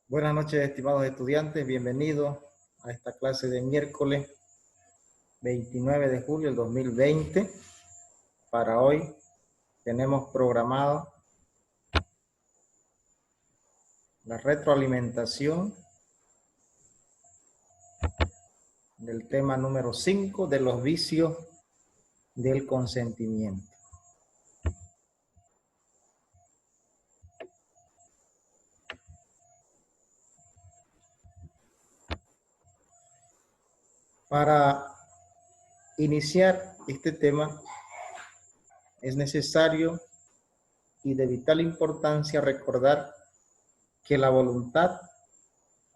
Buenas noches, estimados estudiantes. Bienvenidos a esta clase de miércoles 29 de julio del 2020. Para hoy tenemos programado la retroalimentación del tema número 5 de los vicios del consentimiento. Para iniciar este tema es necesario y de vital importancia recordar que la voluntad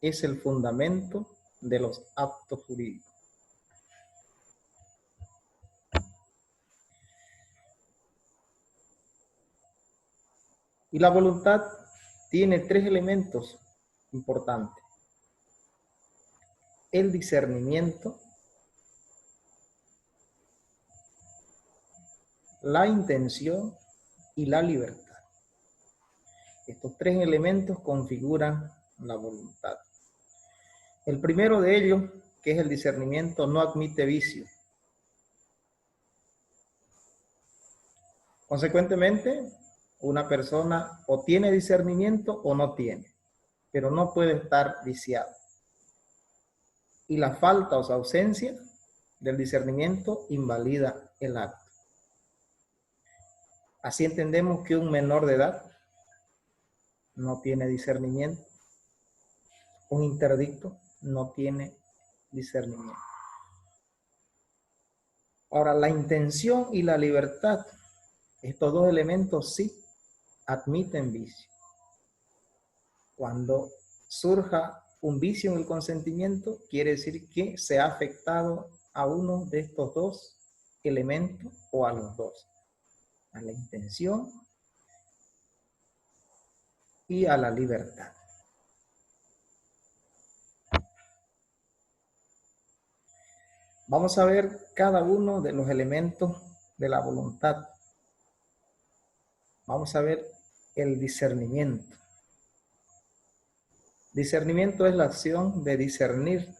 es el fundamento de los actos jurídicos. Y la voluntad tiene tres elementos importantes: el discernimiento, la intención y la libertad. Estos tres elementos configuran la voluntad. El primero de ellos, que es el discernimiento, no admite vicio. Consecuentemente, una persona o tiene discernimiento o no tiene, pero no puede estar viciado. Y la falta o ausencia del discernimiento invalida el acto. Así entendemos que un menor de edad no tiene discernimiento, un interdicto no tiene discernimiento. Ahora, la intención y la libertad, estos dos elementos sí admiten vicio. Cuando surja un vicio en el consentimiento, quiere decir que se ha afectado a uno de estos dos elementos o a los dos, a la intención y a la libertad. Vamos a ver cada uno de los elementos de la voluntad. Vamos a ver el discernimiento. Discernimiento es la acción de discernir.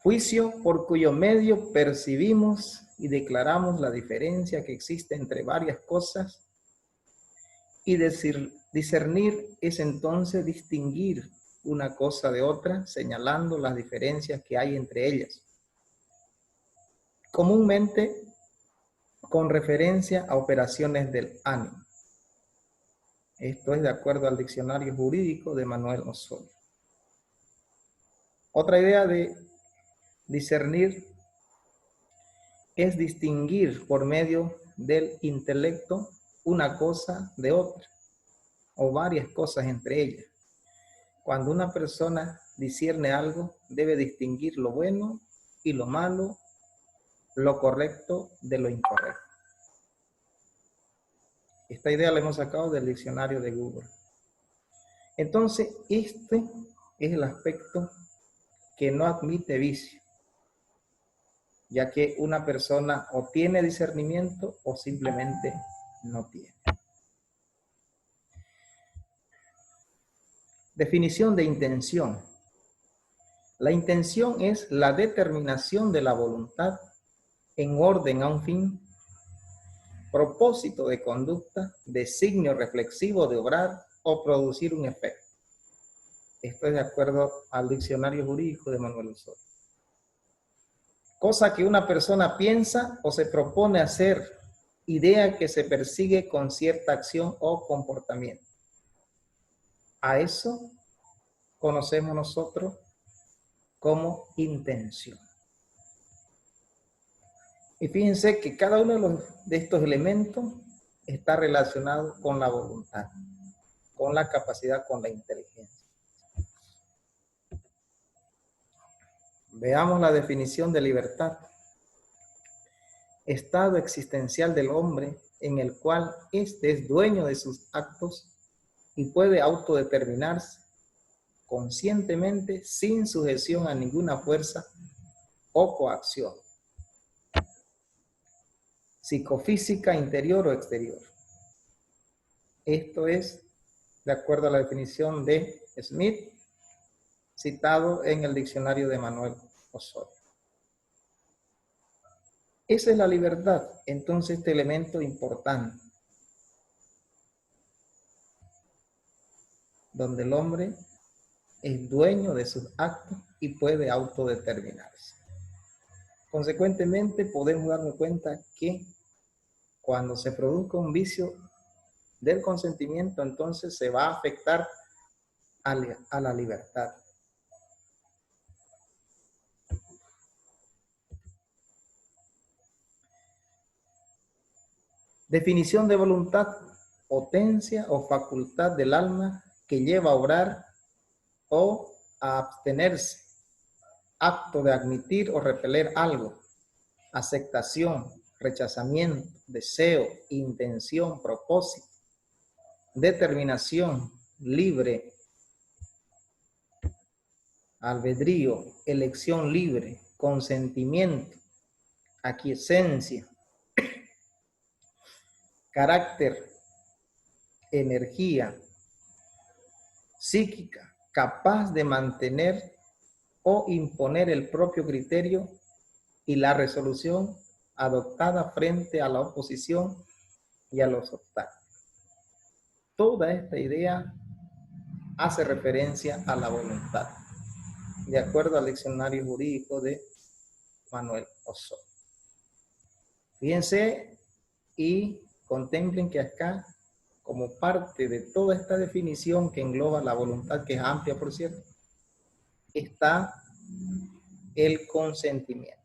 Juicio por cuyo medio percibimos y declaramos la diferencia que existe entre varias cosas. Y discernir es entonces distinguir una cosa de otra, señalando las diferencias que hay entre ellas. Comúnmente con referencia a operaciones del ánimo. Esto es de acuerdo al diccionario jurídico de Manuel Osorio. Otra idea de discernir es distinguir por medio del intelecto una cosa de otra o varias cosas entre ellas. Cuando una persona discierne algo, debe distinguir lo bueno y lo malo, lo correcto de lo incorrecto. Esta idea la hemos sacado del diccionario de Google. Entonces, este es el aspecto que no admite vicio, ya que una persona o tiene discernimiento o simplemente no tiene. Definición de intención. La intención es la determinación de la voluntad en orden a un fin, propósito de conducta, designio reflexivo de obrar o producir un efecto. Esto es de acuerdo al diccionario jurídico de Manuel Osorio. Cosa que una persona piensa o se propone hacer, idea que se persigue con cierta acción o comportamiento. A eso conocemos nosotros como intención. Y fíjense que cada uno de estos elementos está relacionado con la voluntad, con la capacidad, con la inteligencia. Veamos la definición de libertad. Estado existencial del hombre en el cual éste es dueño de sus actos y puede autodeterminarse conscientemente sin sujeción a ninguna fuerza o coacción psicofísica interior o exterior. Esto es de acuerdo a la definición de Smith, citado en el diccionario de Manuel Osorio. Esa es la libertad, entonces este elemento importante, donde el hombre es dueño de sus actos y puede autodeterminarse. Consecuentemente, podemos darnos cuenta que cuando se produzca un vicio del consentimiento, entonces se va a afectar a la libertad. Definición de voluntad: potencia o facultad del alma que lleva a obrar o a abstenerse, acto de admitir o repeler algo, aceptación, rechazamiento, deseo, intención, propósito, determinación, libre, albedrío, elección libre, consentimiento, aquiescencia, carácter, energía psíquica, capaz de mantener o imponer el propio criterio y la resolución adoptada frente a la oposición y a los obstáculos. Toda esta idea hace referencia a la voluntad, de acuerdo al diccionario jurídico de Manuel Osorio. Fíjense y contemplen que acá, como parte de toda esta definición que engloba la voluntad, que es amplia por cierto, está el consentimiento.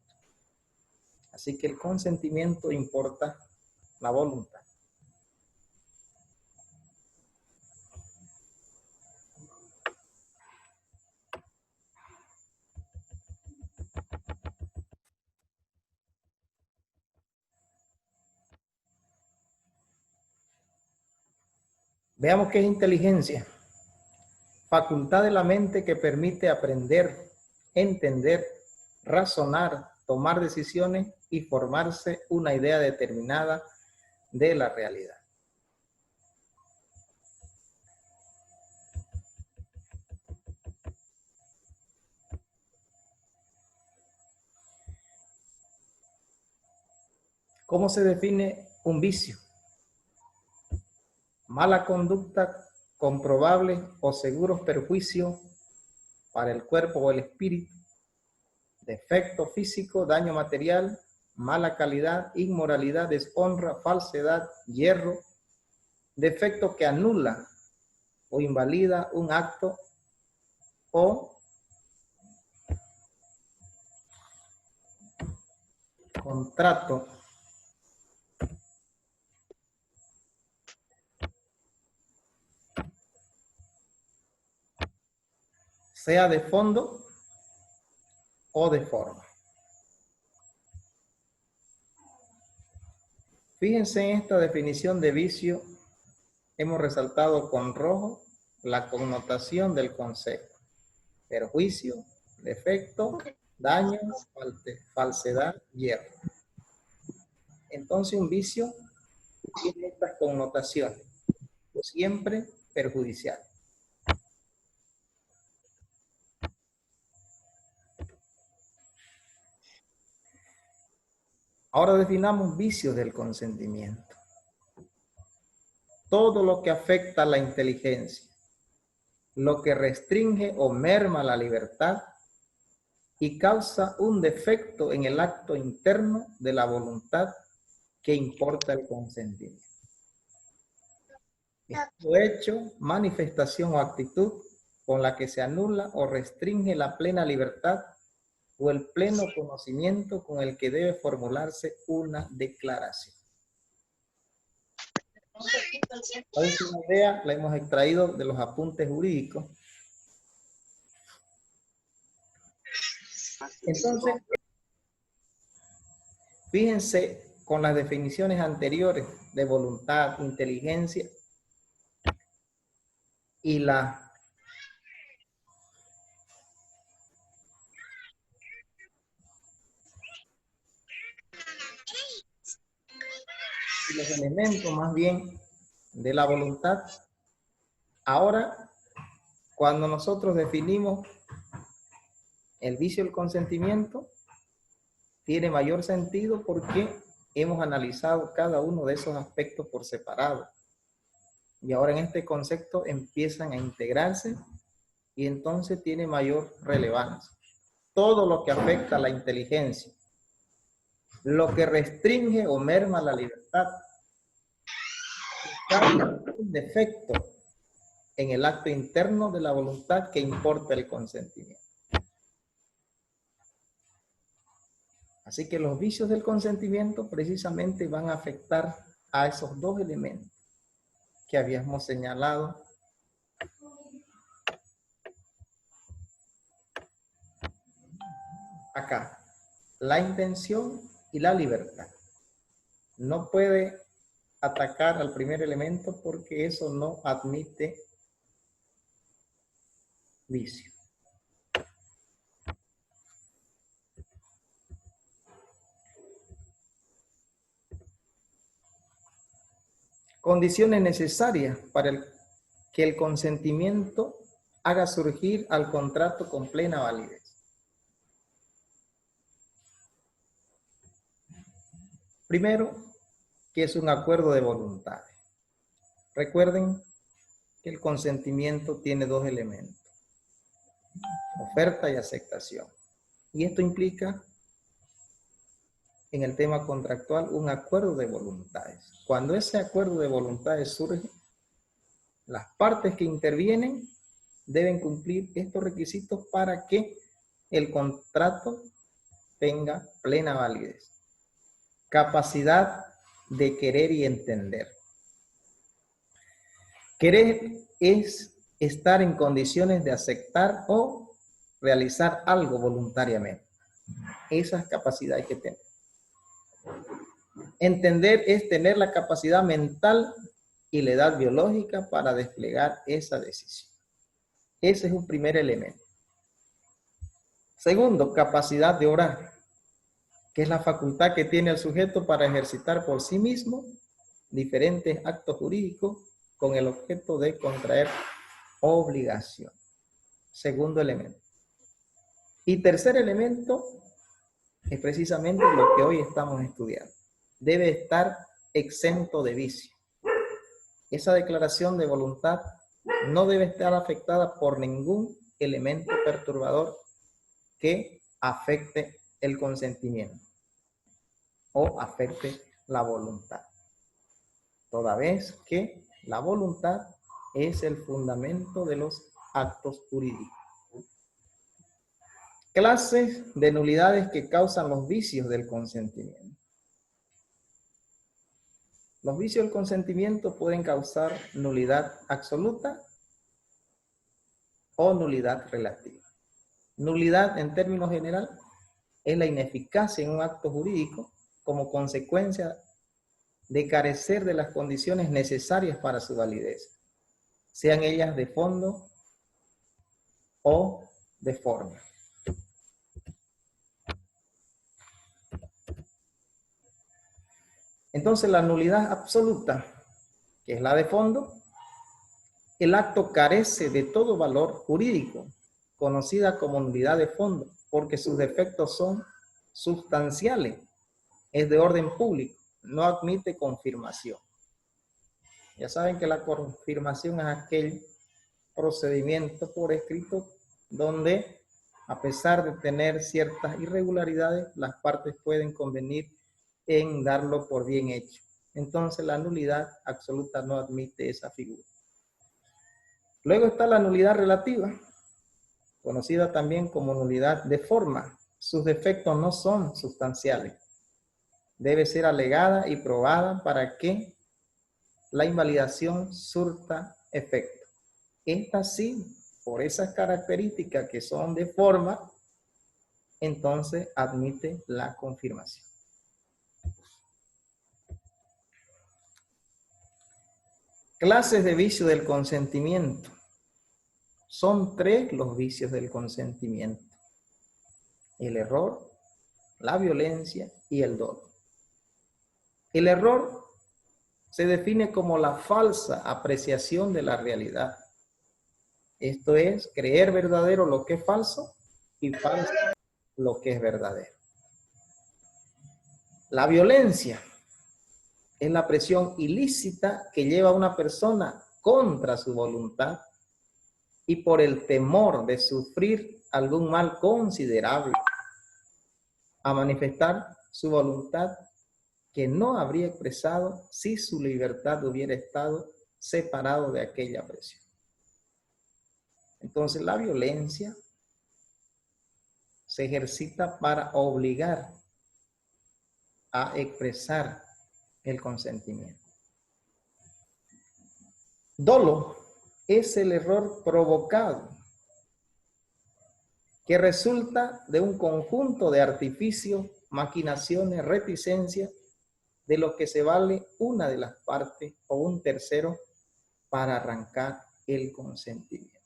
Así que el consentimiento importa la voluntad. Veamos qué es inteligencia. Facultad de la mente que permite aprender, entender, razonar, tomar decisiones y formarse una idea determinada de la realidad. ¿Cómo se define un vicio? Mala conducta comprobable o seguros perjuicios para el cuerpo o el espíritu, defecto físico, daño material, mala calidad, inmoralidad, deshonra, falsedad, hierro, defecto que anula o invalida un acto o contrato sea de fondo o de forma. Fíjense en esta definición de vicio, hemos resaltado con rojo la connotación del concepto: perjuicio, defecto, daño, falsedad, hierro. Entonces un vicio tiene estas connotaciones, siempre perjudicial. Ahora definamos vicios del consentimiento. Todo lo que afecta a la inteligencia, lo que restringe o merma la libertad y causa un defecto en el acto interno de la voluntad que importa el consentimiento. Esto hecho, manifestación o actitud con la que se anula o restringe la plena libertad o el pleno conocimiento con el que debe formularse una declaración. La última idea la hemos extraído de los apuntes jurídicos. Entonces, fíjense con las definiciones anteriores de voluntad, inteligencia y los elementos más bien de la voluntad, Ahora, cuando nosotros definimos el vicio del consentimiento, tiene mayor sentido porque hemos analizado cada uno de esos aspectos por separado. Y ahora en este concepto empiezan a integrarse y entonces tiene mayor relevancia. Todo lo que afecta a la inteligencia, lo que restringe o merma la libertad, un defecto en el acto interno de la voluntad que importa el consentimiento. Así que los vicios del consentimiento precisamente van a afectar a esos dos elementos que habíamos señalado acá, la intención y la libertad. No puede atacar al primer elemento porque eso no admite vicio. Condiciones necesarias para que el consentimiento haga surgir al contrato con plena validez. Primero, que es un acuerdo de voluntades. Recuerden que el consentimiento tiene dos elementos: oferta y aceptación. Y esto implica, en el tema contractual, un acuerdo de voluntades. Cuando ese acuerdo de voluntades surge, las partes que intervienen deben cumplir estos requisitos para que el contrato tenga plena validez. Capacidad de querer y entender. Querer es estar en condiciones de aceptar o realizar algo voluntariamente. Esas capacidades que tenemos. Entender es tener la capacidad mental y la edad biológica para desplegar esa decisión. Ese es un primer elemento. Segundo, capacidad de orar, que es la facultad que tiene el sujeto para ejercitar por sí mismo diferentes actos jurídicos con el objeto de contraer obligación. Segundo elemento. Y tercer elemento es precisamente lo que hoy estamos estudiando. Debe estar exento de vicio. Esa declaración de voluntad no debe estar afectada por ningún elemento perturbador que afecte el consentimiento o afecte la voluntad. Toda vez que la voluntad es el fundamento de los actos jurídicos. Clases de nulidades que causan los vicios del consentimiento. Los vicios del consentimiento pueden causar nulidad absoluta o nulidad relativa. Nulidad, en términos general, es la ineficacia en un acto jurídico como consecuencia de carecer de las condiciones necesarias para su validez, sean ellas de fondo o de forma. Entonces, la nulidad absoluta, que es la de fondo, el acto carece de todo valor jurídico, conocida como nulidad de fondo, porque sus defectos son sustanciales, es de orden público, no admite confirmación. Ya saben que la confirmación es aquel procedimiento por escrito donde, a pesar de tener ciertas irregularidades, las partes pueden convenir en darlo por bien hecho. Entonces la nulidad absoluta no admite esa figura. Luego está la nulidad relativa, conocida también como nulidad de forma. Sus defectos no son sustanciales. Debe ser alegada y probada para que la invalidación surta efecto. Esta sí, por esas características que son de forma, entonces admite la confirmación. Clases de vicio del consentimiento. Son 3 los vicios del consentimiento: el error, la violencia y el dolo. El error se define como la falsa apreciación de la realidad Esto es creer verdadero lo que es falso y falso lo que es verdadero. La violencia es la presión ilícita que lleva a una persona contra su voluntad y por el temor de sufrir algún mal considerable a manifestar su voluntad que no habría expresado si su libertad hubiera estado separado de aquella presión. Entonces la violencia se ejercita para obligar a expresar el consentimiento. Dolo es el error provocado que resulta de un conjunto de artificios, maquinaciones, reticencias, de lo que se vale una de las partes o un tercero para arrancar el consentimiento.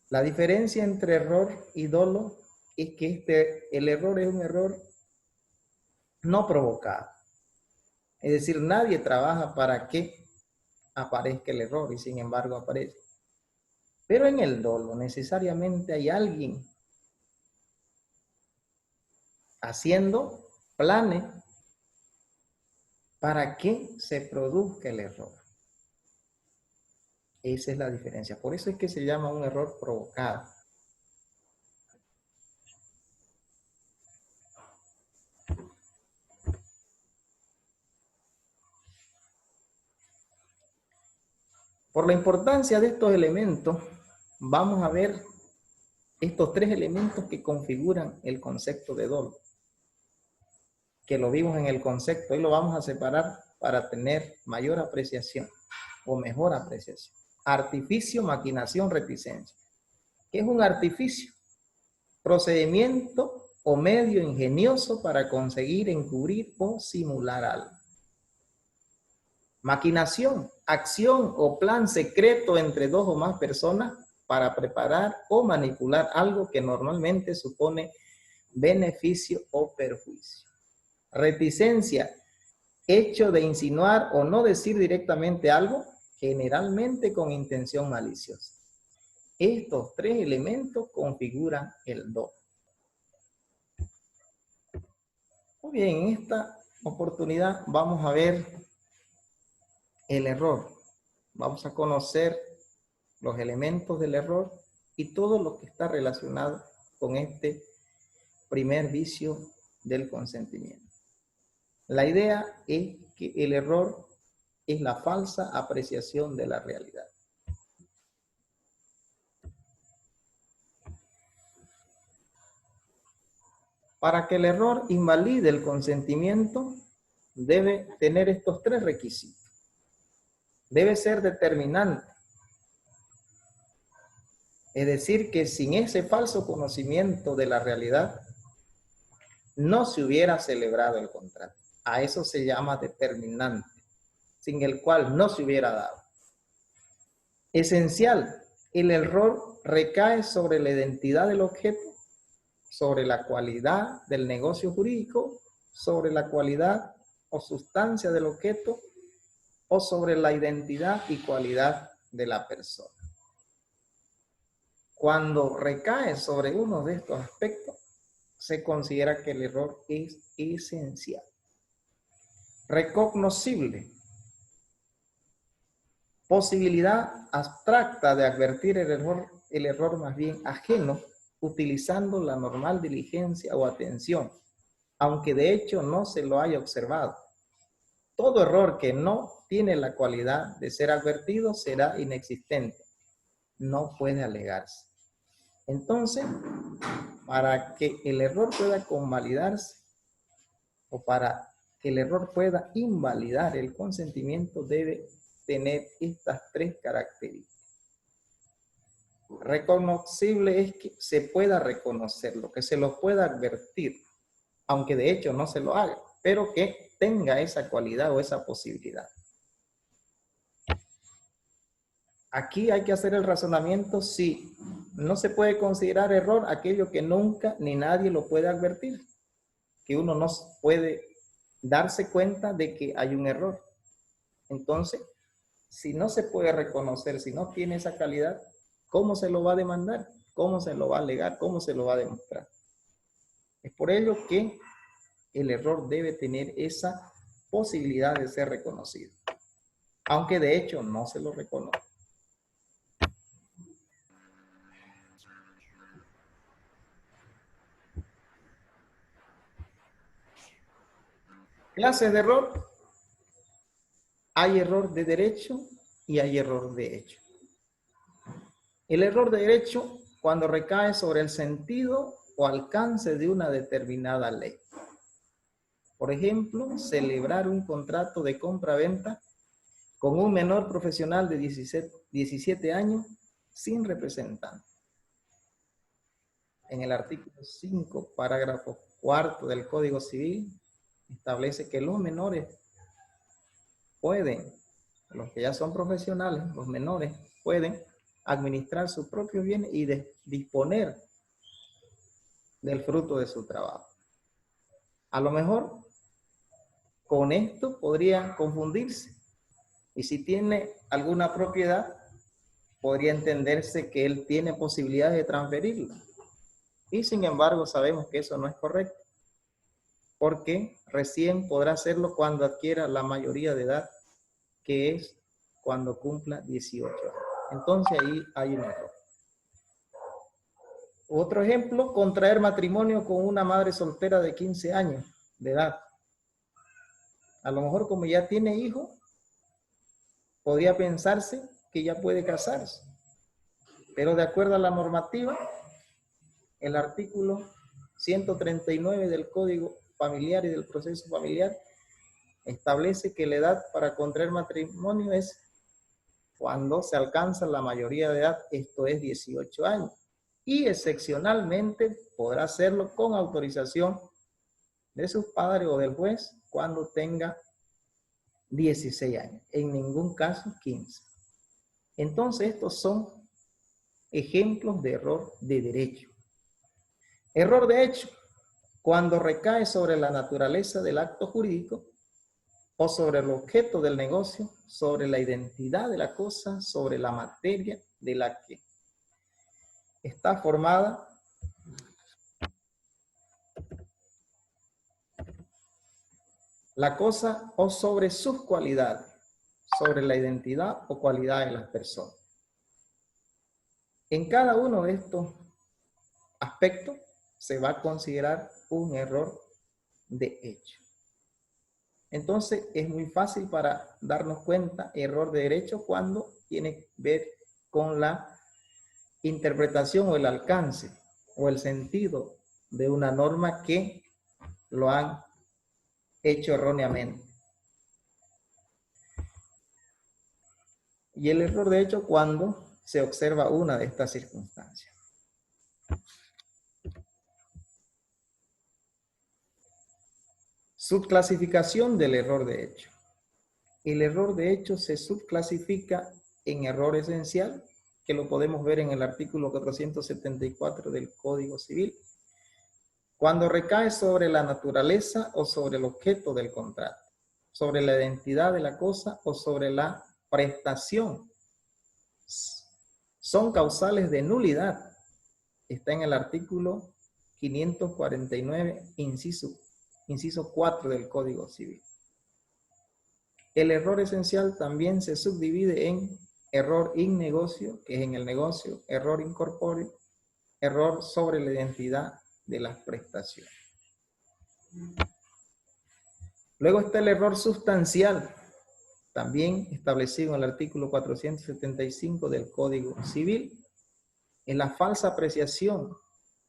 La diferencia entre error y dolo es que el error es un error no provocado. Es decir, nadie trabaja para que aparezca el error y sin embargo aparece. Pero en el dolo necesariamente hay alguien haciendo planes para que se produzca el error. Esa es la diferencia. Por eso es que se llama un error provocado. Por la importancia de estos elementos, vamos a ver estos tres elementos que configuran el concepto de dolo, que lo vimos en el concepto y lo vamos a separar para tener mayor apreciación o mejor apreciación. Artificio, maquinación, reticencia. ¿Qué es un artificio? Procedimiento o medio ingenioso para conseguir encubrir o simular algo. Maquinación, acción o plan secreto entre dos o más personas para preparar o manipular algo que normalmente supone beneficio o perjuicio. Reticencia, hecho de insinuar o no decir directamente algo, generalmente con intención maliciosa. Estos tres elementos configuran el dolo. Muy bien, en esta oportunidad vamos a ver el error. Vamos a conocer los elementos del error y todo lo que está relacionado con este primer vicio del consentimiento. La idea es que el error es la falsa apreciación de la realidad. Para que el error invalide el consentimiento, debe tener estos tres requisitos. Debe ser determinante. Es decir, que sin ese falso conocimiento de la realidad, no se hubiera celebrado el contrato. A eso se llama determinante, sin el cual no se hubiera dado. Esencial, el error recae sobre la identidad del objeto, sobre la cualidad del negocio jurídico, sobre la cualidad o sustancia del objeto, o sobre la identidad y cualidad de la persona. Cuando recae sobre uno de estos aspectos, se considera que el error es esencial. Recognoscible. Posibilidad abstracta de advertir el error más bien ajeno, utilizando la normal diligencia o atención, aunque de hecho no se lo haya observado. Todo error que no tiene la cualidad de ser advertido será inexistente. No puede alegarse. Entonces, para que el error pueda convalidarse o para que el error pueda invalidar el consentimiento, debe tener estas tres características. Reconocible es que se pueda reconocerlo, que se lo pueda advertir, aunque de hecho no se lo haga, pero que tenga esa cualidad o esa posibilidad. Aquí hay que hacer el razonamiento si no se puede considerar error aquello que nunca ni nadie lo puede advertir, que uno no puede darse cuenta de que hay un error. Entonces, Si no se puede reconocer, si no tiene esa calidad, ¿cómo se lo va a demandar? ¿Cómo se lo va a alegar? ¿Cómo se lo va a demostrar? Es por ello que el error debe tener esa posibilidad de ser reconocido, aunque de hecho no se lo reconoce. Clases de error. Hay error de derecho y hay error de hecho. El error de derecho cuando recae sobre el sentido o alcance de una determinada ley. Por ejemplo, celebrar un contrato de compra-venta con un menor profesional de 17 años sin representante. En el artículo 5, parágrafo 4 del Código Civil, establece que los menores pueden, los que ya son profesionales, los menores, pueden administrar sus propios bienes y disponer del fruto de su trabajo. A lo mejor con esto podría confundirse. Y si tiene alguna propiedad, podría entenderse que él tiene posibilidades de transferirla. Y sin embargo, sabemos que eso no es correcto, porque recién podrá hacerlo cuando adquiera la mayoría de edad, que es cuando cumpla 18 años. Entonces ahí hay un error. Otro ejemplo, contraer matrimonio con una madre soltera de 15 años de edad. A lo mejor como ya tiene hijos, podría pensarse que ya puede casarse. Pero de acuerdo a la normativa, el artículo 139 del Código Familiar y del Proceso Familiar establece que la edad para contraer matrimonio es cuando se alcanza la mayoría de edad, esto es 18 años. Y excepcionalmente podrá hacerlo con autorización de sus padres o del juez cuando tenga 16 años. En ningún caso 15. Entonces estos son ejemplos de error de derecho. Error de hecho, cuando recae sobre la naturaleza del acto jurídico o sobre el objeto del negocio, sobre la identidad de la cosa, sobre la materia de la que está formada la cosa o sobre sus cualidades, sobre la identidad o cualidad de las personas. En cada uno de estos aspectos se va a considerar un error de hecho. Entonces es muy fácil para darnos cuenta error de derecho cuando tiene que ver con la interpretación o el alcance o el sentido de una norma que lo han hecho erróneamente. Y el error de hecho cuando se observa una de estas circunstancias. Subclasificación del error de hecho. El error de hecho se subclasifica en error esencial, que lo podemos ver en el artículo 474 del Código Civil, cuando recae sobre la naturaleza o sobre el objeto del contrato, sobre la identidad de la cosa o sobre la prestación. Son causales de nulidad. Está en el artículo 549, inciso 4 del Código Civil. El error esencial también se subdivide en error in negocio, que es en el negocio, error incorpóreo, error sobre la identidad de las prestaciones. Luego está el error sustancial, también establecido en el artículo 475 del Código Civil, en la falsa apreciación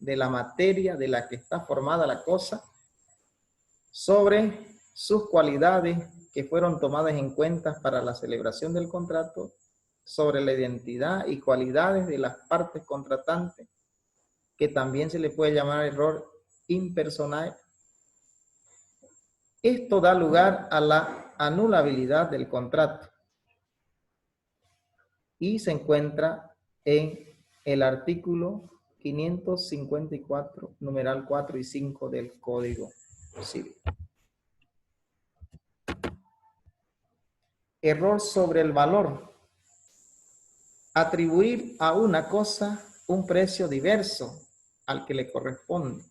de la materia de la que está formada la cosa sobre sus cualidades que fueron tomadas en cuenta para la celebración del contrato, sobre la identidad y cualidades de las partes contratantes, que también se le puede llamar error impersonal. Esto da lugar a la anulabilidad del contrato y se encuentra en el artículo 554, numeral 4 y 5 del Código Civil. Error sobre el valor. Atribuir a una cosa un precio diverso al que le corresponde,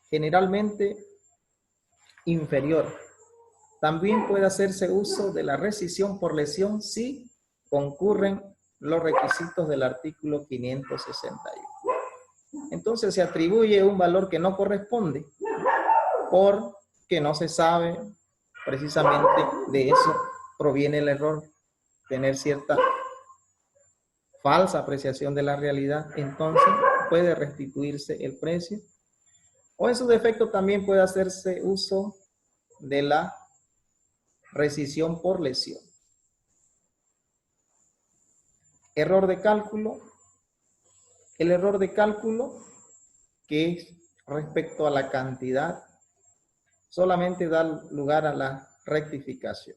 generalmente inferior. También puede hacerse uso de la rescisión por lesión si concurren los requisitos del artículo 561. Entonces se atribuye un valor que no corresponde porque no se sabe, precisamente de eso proviene el error, tener cierta falsa apreciación de la realidad. Entonces puede restituirse el precio, o en su defecto también puede hacerse uso de la rescisión por lesión. Error de cálculo. El error de cálculo, que es respecto a la cantidad, solamente da lugar a la rectificación.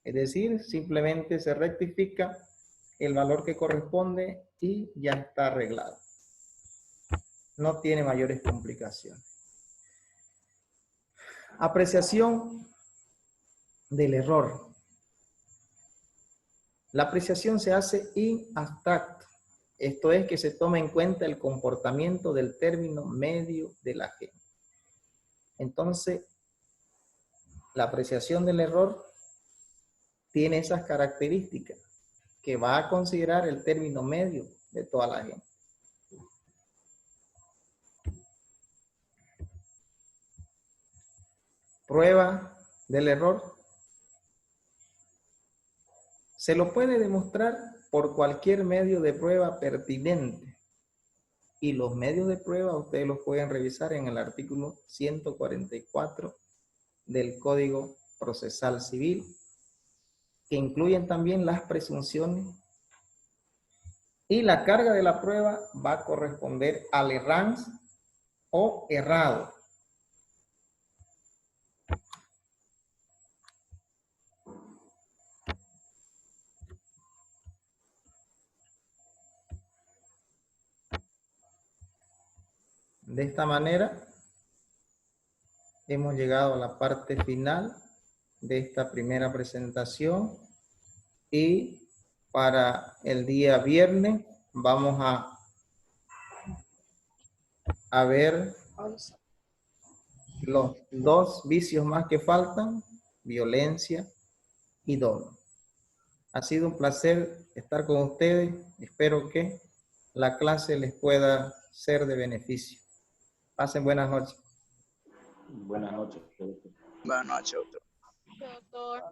Es decir, simplemente se rectifica el valor que corresponde y ya está arreglado. No tiene mayores complicaciones. Apreciación del error. La apreciación se hace in abstracto. Esto es que se toma en cuenta el comportamiento del término medio de la G. Entonces, la apreciación del error tiene esas características, que va a considerar el término medio de toda la G. Prueba del error. Se lo puede demostrar por cualquier medio de prueba pertinente. Y los medios de prueba ustedes los pueden revisar en el artículo 144 del Código Procesal Civil, que incluyen también las presunciones, y la carga de la prueba va a corresponder al errans o errado. De esta manera hemos llegado a la parte final de esta primera presentación, y para el día viernes vamos a ver los dos vicios más que faltan: violencia y dolo. Ha sido un placer estar con ustedes. Espero que la clase les pueda ser de beneficio. Pasen buenas noches. Buenas noches. Buenas noches, doctor. Doctor.